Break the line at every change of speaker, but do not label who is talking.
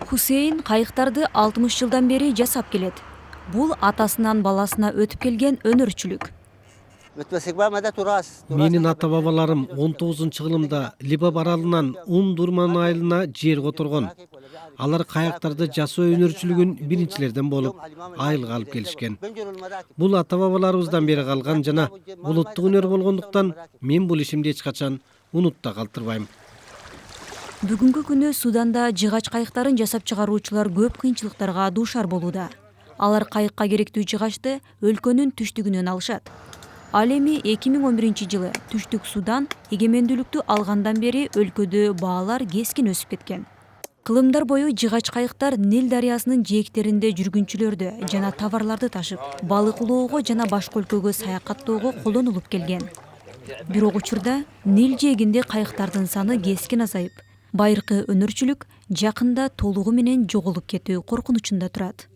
Хусейн кайыктарды 60 жылдан бери жасап келет. Бул атасынан баласына өтүп келген өнөрчүлүк.
Менин ата-бабаларым 19-жылымда Либаб аралынан Дурман айылына жер которгон. Алар каяктарды жасоо өнөрчүлүгүн биринчилерден болуп, айылга алып келишкен. Бул ата-бабаларыбыздан бери калган жана улуттук өнөр болгондуктан мен бул ишимди эч качан унутта калтырбайм.
Бүгүнкү күнү Суданда жыгач кайыктарын жасап чыгаруучулар көп кыйынчылыктарга дуушар болууда. Алар кайыкка керектүү жыгачты өлкөнүн түштүгүнөн алышат. Ал эми 2011-жылы Түштүк Судан эгемендүүлүктү алгандан бери өлкөдө баалар кескин өсүп кеткен. Кылымдар бою жыгач кайыктар Нил дарыясынын жээктеринде жүргүнчүлөрдү жана товарларды ташып, балык улоого жана башка өлкөгө саякаттоого колдонулуп келген. Бирок учурда Нил жээгинде кайыктардын саны кескин азайып, байыркы өнөрчүлүк жакында толугу менен жоголуп кетүү коркунучунда турат.